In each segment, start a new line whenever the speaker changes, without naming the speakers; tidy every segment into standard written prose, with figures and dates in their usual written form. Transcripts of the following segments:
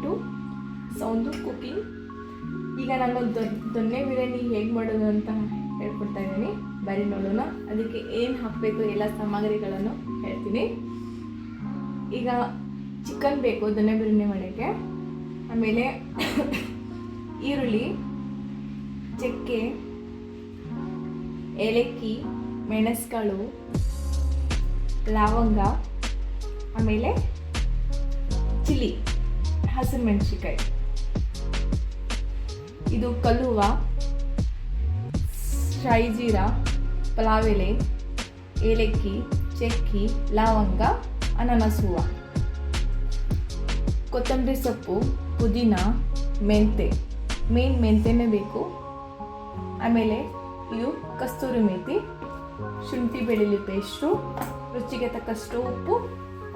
To ಸೌಂದು cooking. ಈಗ ನಾನು ದೊನ್ನೆ ಬಿರಿಯಾನಿ ಹೇಗೆ ಮಾಡೋದು ಅಂತ ಹೇಳ್ಕೊಡ್ತಾ ಇದ್ದೀನಿ, ಬರೀ ನೋಡೋಣ. ಅದಕ್ಕೆ ಏನು ಹಾಕಬೇಕು ಎಲ್ಲ ಸಾಮಗ್ರಿಗಳನ್ನು ಹೇಳ್ತೀನಿ. ಈಗ ಚಿಕನ್ ಬೇಕು ದೊನ್ನೆ ಬಿರಿಯಾನಿ ಮಾಡೋಕ್ಕೆ. ಆಮೇಲೆ ಈರುಳ್ಳಿ, ಚಕ್ಕೆ, ಏಲಕ್ಕಿ, ಮೆಣಸುಕಾಳು, ಲವಂಗ, ಆಮೇಲೆ ಚಿಲ್ಲಿ, ಹಸಿಮೆಣಸಿನ್ಕಾಯಿ, ಇದು ಕಲ್ಲುವ, ಶಾಯಿ ಜೀರಾ, ಪಲಾವ್ ಎಲೆ, ಏಲಕ್ಕಿ, ಚಕ್ಕಿ, ಲವಂಗ, ಅನಾನಸ್ ಹೂವು, ಕೊತ್ತಂಬರಿ ಸೊಪ್ಪು, ಪುದೀನ, ಮೆಂತೆ, ಮೆಂತೆನೇ ಬೇಕು. ಆಮೇಲೆ ಇದು ಕಸ್ತೂರಿ ಮೇಥಿ, ಶುಂಠಿ ಬೆಳ್ಳುಳ್ಳಿ ಪೇಸ್ಟು, ರುಚಿಗೆ ತಕ್ಕಷ್ಟು ಉಪ್ಪು,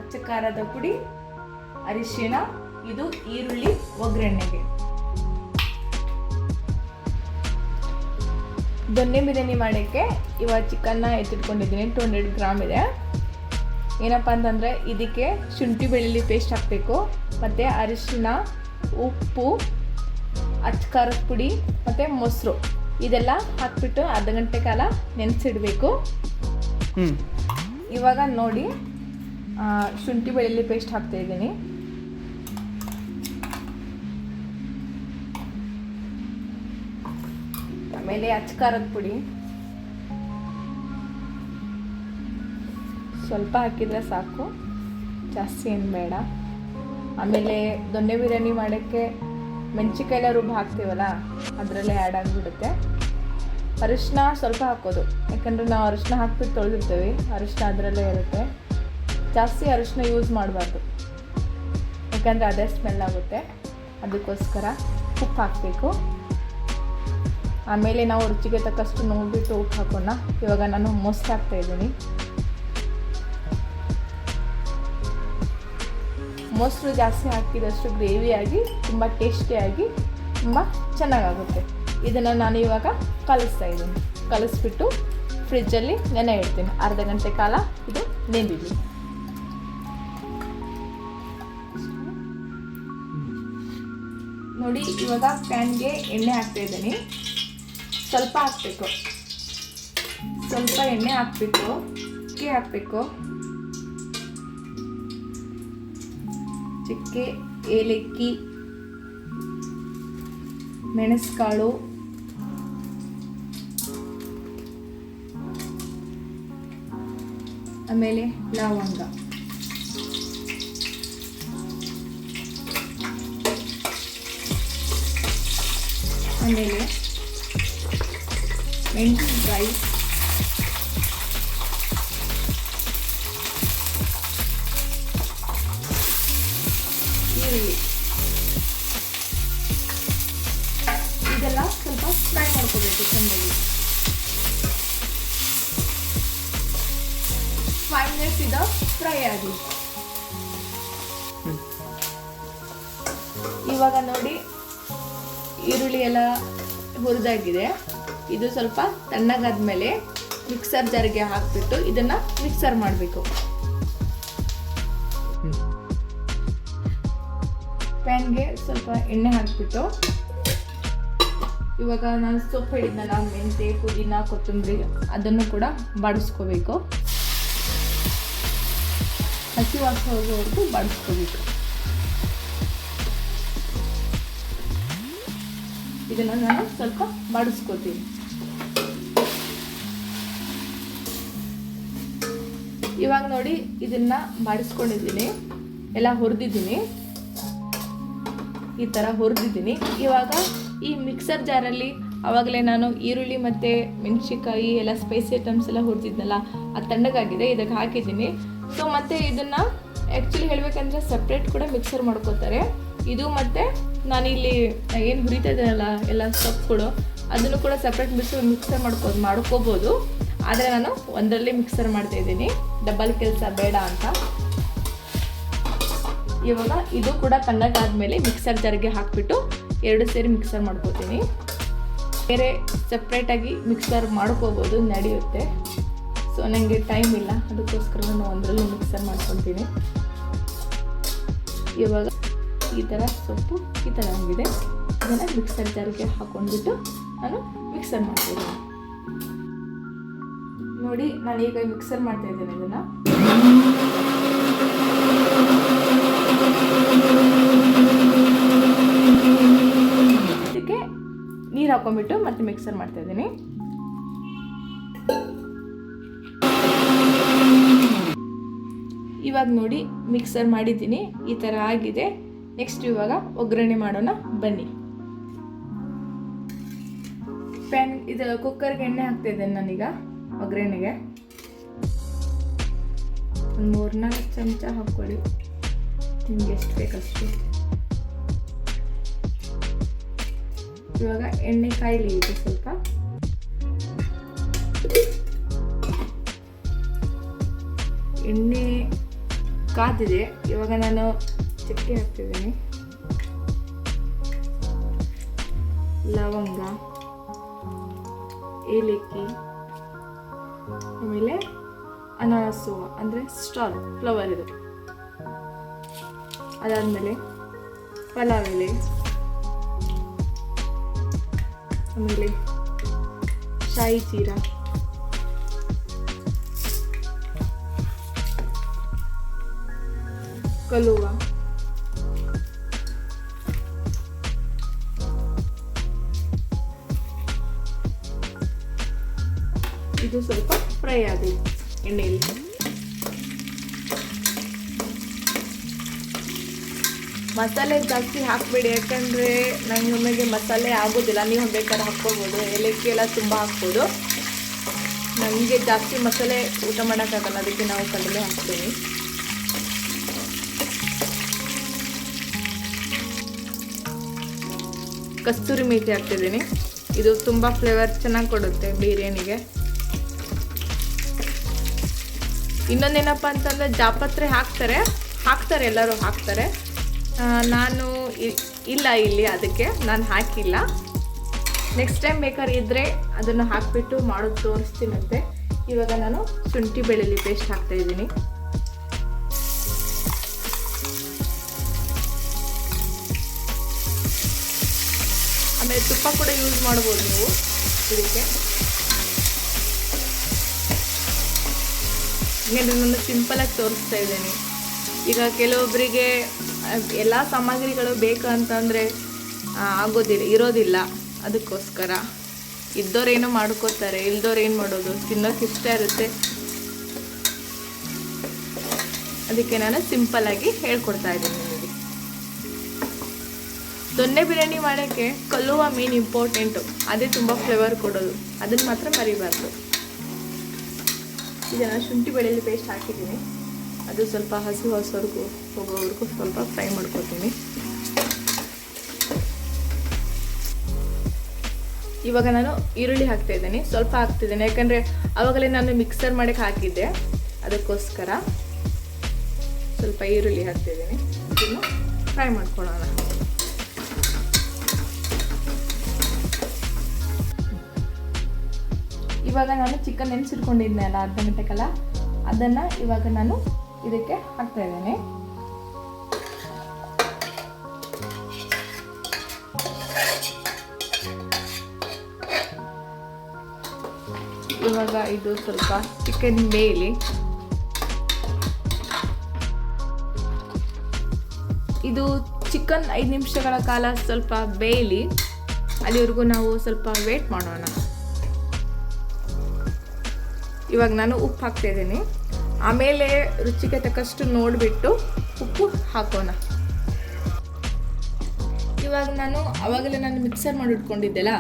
ಅಚ್ಚ ಖಾರದ ಪುಡಿ, ಅರಿಶಿಣ, ಇದು ಈರುಳ್ಳಿ ಒಗ್ಗರಣೆಗೆ. ದೊನ್ನೆ ಬಿರಿಯಾನಿ ಮಾಡೋಕ್ಕೆ ಇವಾಗ ಚಿಕನ್ನ ಎತ್ತಿಟ್ಕೊಂಡಿದ್ದೀನಿ, 200 ಗ್ರಾಮ್ ಇದೆ. ಏನಪ್ಪ ಅಂತಂದರೆ ಇದಕ್ಕೆ ಶುಂಠಿ ಬೆಳ್ಳುಳ್ಳಿ ಪೇಸ್ಟ್ ಹಾಕಬೇಕು, ಮತ್ತು ಅರಿಶಿಣ, ಉಪ್ಪು, ಅಚ್ಚ ಖಾರದ ಪುಡಿ ಮತ್ತು ಮೊಸರು ಇದೆಲ್ಲ ಹಾಕ್ಬಿಟ್ಟು ಅರ್ಧ ಗಂಟೆ ಕಾಲ ನೆನೆಸಿಡಬೇಕು. ಇವಾಗ ನೋಡಿ ಶುಂಠಿ ಬೆಳ್ಳುಳ್ಳಿ ಪೇಸ್ಟ್ ಹಾಕ್ತಾ ಇದ್ದೀನಿ. ಆಮೇಲೆ ಅಚ್ಚ ಖಾರದ ಪುಡಿ ಸ್ವಲ್ಪ ಹಾಕಿದರೆ ಸಾಕು, ಜಾಸ್ತಿ ಏನು ಬೇಡ. ಆಮೇಲೆ ದೊನ್ನೆ ಬಿರಿಯಾನಿ ಮಾಡೋಕ್ಕೆ ಮೆಣಸಿನ್ಕಾಯಿ ರುಬ್ಬ ಹಾಕ್ತೀವಲ್ಲ ಅದರಲ್ಲೇ ಆ್ಯಡ್ ಆಗಿಬಿಡುತ್ತೆ. ಅರಿಶಿನ ಸ್ವಲ್ಪ ಹಾಕೋದು, ಯಾಕಂದರೆ ನಾವು ಅರಿಶಿನ ಹಾಕ್ಬಿಟ್ಟು ತೊಳೆದಿರ್ತೀವಿ, ಅರಿಶಿನ ಅದರಲ್ಲೇ ಇರುತ್ತೆ. ಜಾಸ್ತಿ ಅರಿಶಿನ ಯೂಸ್ ಮಾಡಬಾರ್ದು, ಯಾಕಂದರೆ ಅದೇ ಸ್ಮೆಲ್ ಆಗುತ್ತೆ. ಅದಕ್ಕೋಸ್ಕರ ಉಪ್ಪು ಹಾಕಬೇಕು. ಆಮೇಲೆ ನಾವು ರುಚಿಗೆ ತಕ್ಕಷ್ಟು ನೋಡಿಬಿಟ್ಟು ಉಪ್ಪು ಹಾಕೋಣ. ಇವಾಗ ನಾನು ಮೊಸರು ಹಾಕ್ತಾಯಿದ್ದೀನಿ. ಮೊಸರು ಜಾಸ್ತಿ ಹಾಕಿದಷ್ಟು ಗ್ರೇವಿಯಾಗಿ ತುಂಬ ಟೇಸ್ಟಿಯಾಗಿ ತುಂಬ ಚೆನ್ನಾಗಾಗುತ್ತೆ. ಇದನ್ನು ನಾನು ಇವಾಗ ಕಲಿಸ್ತಾ ಇದ್ದೀನಿ. ಕಲಿಸ್ಬಿಟ್ಟು ಫ್ರಿಜ್ಜಲ್ಲಿ ನೆನೆ ಇಡ್ತೀನಿ. ಅರ್ಧ ಗಂಟೆ ಕಾಲ ಇದು ನೆಂದಿದೆ. ನೋಡಿ ಇವಾಗ ಪ್ಯಾನ್ಗೆ ಎಣ್ಣೆ ಹಾಕ್ತಾಯಿದ್ದೀನಿ. ಸ್ವಲ್ಪ ಹಾಕಬೇಕು, ಸ್ವಲ್ಪ ಎಣ್ಣೆ ಹಾಕ್ಬಿಟ್ಟು ಚಕ್ಕೆ ಹಾಕಬೇಕು. ಚಕ್ಕೆ, ಏಲಕ್ಕಿ, ಮೆಣಸುಕಾಳು, ಆಮೇಲೆ ಲವಂಗ, ಆಮೇಲೆ ಮೆಣಸಿನಕಾಯಿ, ಈರುಳ್ಳಿ ಇದೆಲ್ಲ ಸ್ವಲ್ಪ ಫ್ರೈ ಮಾಡ್ಕೋಬೇಕು ಚೆನ್ನಾಗಿ. 5 ಮಿನಿಟ್ಸ್ ಇದು ಫ್ರೈ ಆಗಿ. ಇವಾಗ ನೋಡಿ ಈರುಳ್ಳಿ ಎಲ್ಲ ಹುರಿದಾಗಿದೆ. ಇದು ಸ್ವಲ್ಪ ತಣ್ಣಗಾದ್ಮೇಲೆ ಮಿಕ್ಸರ್ ಜಾರಿಗೆ ಹಾಕಿಬಿಟ್ಟು ಇದನ್ನು ಮಿಕ್ಸರ್ ಮಾಡಬೇಕು. ಪ್ಯಾನ್ಗೆ ಸ್ವಲ್ಪ ಎಣ್ಣೆ ಹಾಕಿಬಿಟ್ಟು ಇವಾಗ ನಾನು ಸೊಪ್ಪು ಹೇಳಿದ್ನಲ್ಲ, ಮೆಂತೆ, ಪುದೀನ, ಕೊತ್ತಂಬರಿ ಅದನ್ನು ಕೂಡ ಬಾಡಿಸ್ಕೋಬೇಕು. ಹಸಿ ವಾಸನೆ ಹೋಗೋವರೆಗೂ ಬಾಡಿಸ್ಕೋಬೇಕು. ಇದನ್ನು ನಾನು ಸ್ವಲ್ಪ ಬಾಡಿಸ್ಕೋತೀನಿ. ಇವಾಗ ನೋಡಿ ಇದನ್ನು ಬಾಡಿಸ್ಕೊಂಡಿದ್ದೀನಿ, ಎಲ್ಲ ಹುರಿದಿದ್ದೀನಿ, ಈ ಥರ ಹುರಿದಿದ್ದೀನಿ. ಇವಾಗ ಈ ಮಿಕ್ಸರ್ ಜಾರಲ್ಲಿ ಆವಾಗಲೇ ನಾನು ಈರುಳ್ಳಿ ಮತ್ತು ಮೆಣಸಿನ್ಕಾಯಿ ಎಲ್ಲ ಸ್ಪೈಸಿ ಐಟಮ್ಸ್ ಎಲ್ಲ ಹುರಿದಿದ್ನಲ್ಲ, ಅದು ತಣ್ಣಗಾಗಿದೆ, ಇದಕ್ಕೆ ಹಾಕಿದ್ದೀನಿ. ಸೊ ಮತ್ತು ಇದನ್ನು ಆ್ಯಕ್ಚುಲಿ ಹೇಳಬೇಕಂದ್ರೆ ಸಪ್ರೇಟ್ ಕೂಡ ಮಿಕ್ಸರ್ ಮಾಡ್ಕೋತಾರೆ. ಇದು ಮತ್ತು ನಾನಿಲ್ಲಿ ಏನು ಹುರಿತಾ ಇದ್ದೀನಲ್ಲ ಎಲ್ಲ ಸೊಪ್ಪುಗಳು, ಅದನ್ನು ಕೂಡ ಸಪ್ರೇಟ್ ಮಿಕ್ಸರ್ ಮಾಡ್ಕೋಬೋದು. ಆದರೆ ನಾನು ಒಂದರಲ್ಲಿ ಮಿಕ್ಸರ್ ಮಾಡ್ತಾಯಿದ್ದೀನಿ, ಡಬಲ್ ಕೆಲಸ ಬೇಡ ಅಂತ. ಇವಾಗ ಇದು ಕೂಡ ತಣ್ಣಗಾದ್ಮೇಲೆ ಮಿಕ್ಸರ್ ಜಾರಿಗೆ ಹಾಕಿಬಿಟ್ಟು 2 ಸೇರಿ ಮಿಕ್ಸರ್ ಮಾಡ್ಕೋತೀನಿ. ಬೇರೆ ಸಪ್ರೇಟಾಗಿ ಮಿಕ್ಸರ್ ಮಾಡ್ಕೋಬೋದು, ನಡೆಯುತ್ತೆ. ಸೊ ನನಗೆ ಟೈಮ್ ಇಲ್ಲ, ಅದಕ್ಕೋಸ್ಕರ ನಾನು ಒಂದರಲ್ಲಿ ಮಿಕ್ಸರ್ ಮಾಡ್ಕೊತೀನಿ. ಇವಾಗ ಈ ಥರ ಸೊಪ್ಪು ಈ ಥರ ಆಗಿದೆ. ಇದನ್ನು ಮಿಕ್ಸರ್ ಜಾರ್ಗೆ ಹಾಕ್ಕೊಂಡ್ಬಿಟ್ಟು ನಾನು ಮಿಕ್ಸರ್ ಮಾಡ್ತಾಯಿದ್ದೀನಿ. ನೋಡಿ ನಾನೀಗ ಮಿಕ್ಸರ್ ಮಾಡ್ತಾಯಿದ್ದೇನೆ. ಇದನ್ನು ಇದಕ್ಕೆ ನೀರು ಹಾಕೊಂಡ್ಬಿಟ್ಟು ಮತ್ತೆ ಮಿಕ್ಸರ್ ಮಾಡ್ತಾಯಿದ್ದೀನಿ. ಇವಾಗ ನೋಡಿ ಮಿಕ್ಸರ್ ಮಾಡಿದ್ದೀನಿ, ಈ ಥರ ಆಗಿದೆ. ನೆಕ್ಸ್ಟ್ ಇವಾಗ ಒಗ್ಗರಣೆ ಮಾಡೋಣ ಬನ್ನಿ. ಇದು ಕುಕ್ಕರ್ಗೆ ಎಣ್ಣೆ ಹಾಕ್ತಾಯಿದ್ದೇನೆ ನಾನೀಗ. ಒಗ್ಗರಣೆಗೆ ಒಂದು 3-4 ಚಮಚ ಹಾಕ್ಕೊಳ್ಳಿ, ನಿಮ್ಗೆ ಎಷ್ಟು ಬೇಕಷ್ಟು. ಇವಾಗ ಎಣ್ಣೆ ಕಾಯಿಲಿ ಇದೆ ಸ್ವಲ್ಪ. ಎಣ್ಣೆ ಕಾದಿದೆ. ಇವಾಗ ನಾನು ಚಕ್ಕೆ ಹಾಕ್ತಿದ್ದೀನಿ, ಲವಂಗ, ಏಲಕ್ಕಿ, ಆಮೇಲೆ ಅನಾನಸ್ ಹೂವು ಅಂದರೆ ಸ್ಟಾರ್ ಫ್ಲವರ್ ಇದು. ಅದಾದಮೇಲೆ ಪಲಾವ್ ಎಲೆ, ಆಮೇಲೆ ಶಾಯಿ ಜೀರ, ಕಲುವ, ಇದು ಸ್ವಲ್ಪ ಫ್ರೈ ಆಗಿದೆ ಎಣ್ಣೆಯಲ್ಲಿ. ಮಸಾಲೆ ಜಾಸ್ತಿ ಹಾಕಬೇಡಿ, ಯಾಕಂದರೆ ನಮಗೆ ಮಸಾಲೆ ಆಗೋದಿಲ್ಲ. ನೀವು ಬೇಕಾದ್ರೆ ಹಾಕ್ಕೊಳ್ಬೋದು, ಏಲಕ್ಕಿ ಎಲ್ಲ ತುಂಬ ಹಾಕ್ಬೋದು. ನಮಗೆ ಜಾಸ್ತಿ ಮಸಾಲೆ ಊಟ ಮಾಡೋಕ್ಕಾಗಲ್ಲ, ಅದಕ್ಕೆ ನಾವು ಕಡಿಮೆ ಹಾಕ್ತೀವಿ. ಕಸ್ತೂರಿ ಮೇಥಿ ಹಾಕ್ತಿದ್ದೀನಿ. ಇದು ತುಂಬ ಫ್ಲೇವರ್ ಚೆನ್ನಾಗಿ ಕೊಡುತ್ತೆ ಬಿರಿಯಾನಿಗೆ. ಇನ್ನೊಂದೇನಪ್ಪ ಅಂತಂದರೆ ಜಾಪತ್ರೆ ಹಾಕ್ತಾರೆ ಎಲ್ಲರೂ ಹಾಕ್ತಾರೆ. ನಾನು ಇಲ್ಲ ಇಲ್ಲಿ, ಅದಕ್ಕೆ ನಾನು ಹಾಕಿಲ್ಲ. ನೆಕ್ಸ್ಟ್ ಟೈಮ್ ಬೇಕಾದ್ರೆ ಇದ್ದರೆ ಅದನ್ನು ಹಾಕಿಬಿಟ್ಟು ಮಾಡೋದು ತೋರಿಸ್ತೀನಂತೆ. ಇವಾಗ ನಾನು ಶುಂಠಿ ಬೆಳ್ಳುಳ್ಳಿ ಪೇಸ್ಟ್ ಹಾಕ್ತಾಯಿದ್ದೀನಿ. ಆಮೇಲೆ ತುಪ್ಪ ಕೂಡ ಯೂಸ್ ಮಾಡ್ಬೋದು ನೀವು ಇದಕ್ಕೆ. ನಾನು ಸಿಂಪಲಾಗಿ ತೋರಿಸ್ತಾ ಇದ್ದೀನಿ. ಈಗ ಕೆಲವೊಬ್ಬರಿಗೆ ಎಲ್ಲ ಸಾಮಗ್ರಿಗಳು ಬೇಕು ಅಂತಂದರೆ ಇರೋದಿಲ್ಲ. ಅದಕ್ಕೋಸ್ಕರ ಇದ್ದವ್ರೇನೋ ಮಾಡ್ಕೋತಾರೆ, ಇಲ್ದವ್ರು ಏನು ಮಾಡೋದು, ತಿನ್ನೋಕೆ ಇಷ್ಟ ಇರುತ್ತೆ. ಅದಕ್ಕೆ ನಾನು ಸಿಂಪಲ್ಲಾಗಿ ಹೇಳ್ಕೊಡ್ತಾ ಇದ್ದೀನಿ ನಿಮಗೆ. ದೊನ್ನೆ ಬಿರಿಯಾನಿ ಮಾಡೋಕ್ಕೆ ಕಲುವ ಮೇನ್ ಇಂಪಾರ್ಟೆಂಟು, ಅದೇ ತುಂಬ ಫ್ಲೇವರ್ ಕೊಡೋದು. ಅದನ್ನು ಮಾತ್ರ ಮರಿಬಾರ್ದು. ಈಗ ನಾನು ಶುಂಠಿ ಬೆಳ್ಳುಳ್ಳಿ ಪೇಸ್ಟ್ ಹಾಕಿದ್ದೀನಿ. ಅದು ಸ್ವಲ್ಪ ಹಸಿ ಹೋಗೋವರೆಗೂ ಸ್ವಲ್ಪ ಫ್ರೈ ಮಾಡ್ಕೊತೀನಿ. ಇವಾಗ ನಾನು ಈರುಳ್ಳಿ ಹಾಕ್ತಾಯಿದ್ದೀನಿ, ಸ್ವಲ್ಪ ಹಾಕ್ತಿದ್ದೀನಿ. ಯಾಕಂದರೆ ಆವಾಗಲೇ ನಾನು ಮಿಕ್ಸರ್ ಮಾಡೋಕ್ಕೆ ಹಾಕಿದ್ದೆ, ಅದಕ್ಕೋಸ್ಕರ ಸ್ವಲ್ಪ ಈರುಳ್ಳಿ ಹಾಕ್ತಿದ್ದೀನಿ. ಇದನ್ನು ಫ್ರೈ ಮಾಡ್ಕೊಳ್ಳೋಣ. ಇವಾಗ ನಾನು ಚಿಕನ್ ನೆನೆಸಿಟ್ಕೊಂಡಿದ್ನಲ್ಲ ಅರ್ಧ ಗಂಟೆಗೆಲ್ಲ, ಅದನ್ನು ಇವಾಗ ನಾನು ಇದಕ್ಕೆ ಹಾಕ್ತಾಯಿದ್ದೀನಿ. ಇವಾಗ ಇದು ಸ್ವಲ್ಪ ಚಿಕನ್ ಬೇಯಲಿ. ಇದು ಚಿಕನ್ 5 ನಿಮಿಷಗಳ ಕಾಲ ಸ್ವಲ್ಪ ಬೇಯಲಿ. ಅಲ್ಲಿವರೆಗೂ ನಾವು ಸ್ವಲ್ಪ ವೇಟ್ ಮಾಡೋಣ. ಇವಾಗ ನಾನು ಉಪ್ಪು ಹಾಕ್ತಾಯಿದ್ದೀನಿ. ಆಮೇಲೆ ರುಚಿಗೆ ತಕ್ಕಷ್ಟು ನೋಡಿಬಿಟ್ಟು ಉಪ್ಪು ಹಾಕೋಣ. ಇವಾಗ ಆವಾಗಲೇ ನಾನು ಮಿಕ್ಸರ್ ಮಾಡಿ ಇಟ್ಕೊಂಡಿದ್ದೆಲ್ಲ,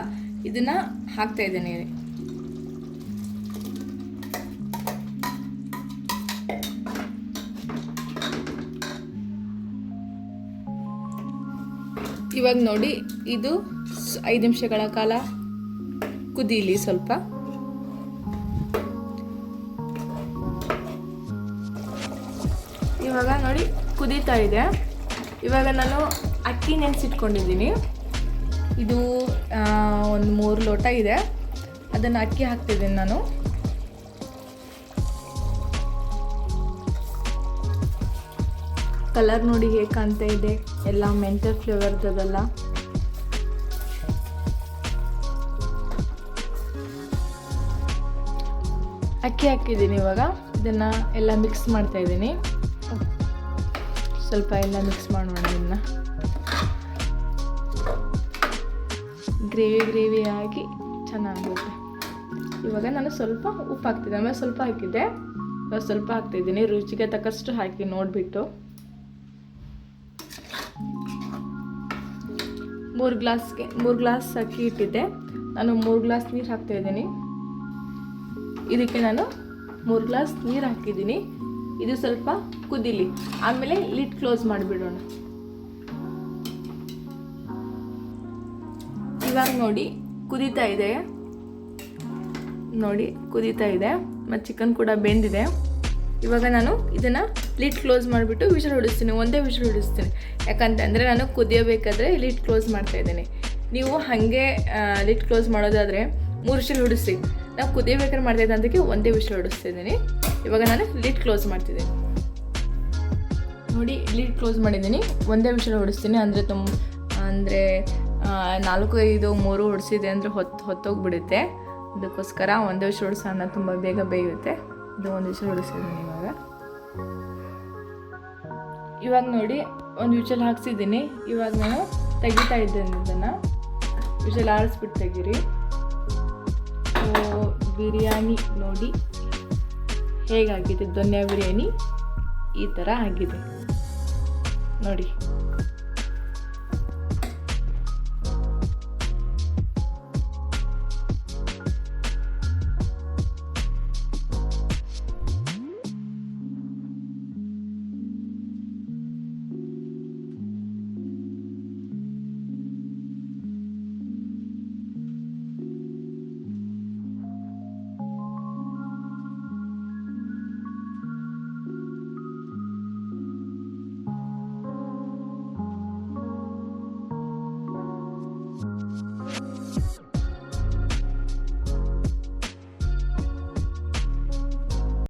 ಇದನ್ನು ಹಾಕ್ತಾಯಿದ್ದೀನಿ. ಇವಾಗ ನೋಡಿ, ಇದು 5 ನಿಮಿಷಗಳ ಕಾಲ ಕುದೀಲಿ ಸ್ವಲ್ಪ. ಇವಾಗ ನೋಡಿ ಕುದೀತಾ ಇದೆ. ಇವಾಗ ನಾನು ಅಕ್ಕಿ ನೆನೆಸಿಟ್ಕೊಂಡಿದ್ದೀನಿ. ಇದು ಒಂದು 3 ಲೋಟ ಇದೆ. ಅದನ್ನು ಅಕ್ಕಿ ಹಾಕ್ತಿದ್ದೀನಿ ನಾನು. ಕಲರ್ ನೋಡಿ ಹೇಗೆ ಕಾಣ್ತಾ ಇದೆ. ಎಲ್ಲ ಮೆಂತ್ಯ ಫ್ಲೇವರ್ದಲ್ಲ. ಅಕ್ಕಿ ಹಾಕಿದ್ದೀನಿ. ಇವಾಗ ಇದನ್ನು ಎಲ್ಲ ಮಿಕ್ಸ್ ಮಾಡ್ತಾ ಇದ್ದೀನಿ. ಸ್ವಲ್ಪ ಎಲ್ಲ ಮಿಕ್ಸ್ ಮಾಡೋಣ. ಇದನ್ನು ಗ್ರೇವಿ ಆಗಿ ಚೆನ್ನಾಗುತ್ತೆ. ಇವಾಗ ನಾನು ಸ್ವಲ್ಪ ಉಪ್ಪು ಹಾಕ್ತಿದ್ದೆ, ಆಮೇಲೆ ಸ್ವಲ್ಪ ಹಾಕಿದ್ದೆ, ಇವಾಗ ಸ್ವಲ್ಪ ಹಾಕ್ತಿದ್ದೀನಿ. ರುಚಿಗೆ ತಕ್ಕಷ್ಟು ಹಾಕಿ ನೋಡಿಬಿಟ್ಟು. 3 ಗ್ಲಾಸ್ ಅಕ್ಕಿ ಇಟ್ಟಿದ್ದೆ, ನಾನು 3 ಗ್ಲಾಸ್ ನೀರು ಹಾಕ್ತಾಯಿದ್ದೀನಿ. ಇದಕ್ಕೆ ನಾನು 3 ಗ್ಲಾಸ್ ನೀರು ಹಾಕಿದ್ದೀನಿ. ಇದು ಸ್ವಲ್ಪ ಕುದೀಲಿ, ಆಮೇಲೆ ಲಿಡ್ ಕ್ಲೋಸ್ ಮಾಡಿಬಿಡೋಣ. ಇವಾಗ ನೋಡಿ ಕುದೀತಾ ಇದೆ, ಮತ್ತು ಚಿಕನ್ ಕೂಡ ಬೆಂದಿದೆ. ಇವಾಗ ನಾನು ಇದನ್ನು ಲಿಡ್ ಕ್ಲೋಸ್ ಮಾಡಿಬಿಟ್ಟು ವಿಷಲ್ ಹೊಡಿಸ್ತೀನಿ. ಒಂದೇ ವಿಷಲ್ ಹೊಡಿಸ್ತೀನಿ, ಯಾಕಂತಂದರೆ ನಾನು ಕುದಿಯಬೇಕಾದ್ರೆ ಲಿಡ್ ಕ್ಲೋಸ್ ಮಾಡ್ತಾಯಿದ್ದೀನಿ. ನೀವು ಹಾಗೆ ಲಿಡ್ ಕ್ಲೋಸ್ ಮಾಡೋದಾದರೆ 3 ವಿಷಲ್ ಹೊಡಿಸಿ. ನಾವು ಕುದಿಯಬೇಕಾದ್ರೆ ಮಾಡ್ತಾಯಿದ್ದೆ, ಅದಕ್ಕೆ ಒಂದೇ ವಿಷಲ್ ಹೊಡಿಸ್ತಿದ್ದೀನಿ. ಇವಾಗ ನಾನು ಲಿಡ್ ಕ್ಲೋಸ್ ಮಾಡ್ತಿದ್ದೀನಿ. ನೋಡಿ ಲಿಡ್ ಕ್ಲೋಸ್ ಮಾಡಿದ್ದೀನಿ, ಒಂದೇ ವಿಷಲ್ ಹೊಡಿಸ್ತೀನಿ. ಅಂದರೆ 4-5-3 ಹೊಡಿಸಿದೆ ಅಂದರೆ ಹೊತ್ತೋಗ್ಬಿಡುತ್ತೆ. ಅದಕ್ಕೋಸ್ಕರ ಒಂದೇ ವಿಷಲ್ ಹೊಡಿಸೋಣ, ತುಂಬ ಬೇಗ ಬೇಯುತ್ತೆ. ಇದು ಒಂದು ವಿಷಲ್ ಹೊಡಿಸಿದ್ದೀನಿ. ಇವಾಗ ನೋಡಿ ಒಂದು ವಿಷಲ್ ಹಾಕ್ಸಿದ್ದೀನಿ. ಇವಾಗ ನಾನು ತೆಗಿತಾ ಇದ್ದೇನೆ. ಇದನ್ನು ವಿಷಲ್ ಆರಿಸ್ಬಿಟ್ಟು ತೆಗೀರಿ. ಬಿರಿಯಾನಿ ನೋಡಿ ಹೇಗಾಗಿದೆ, ದೊನ್ನೆ ಬಿರಿಯಾನಿ ಈ ಥರ ಆಗಿದೆ ನೋಡಿ.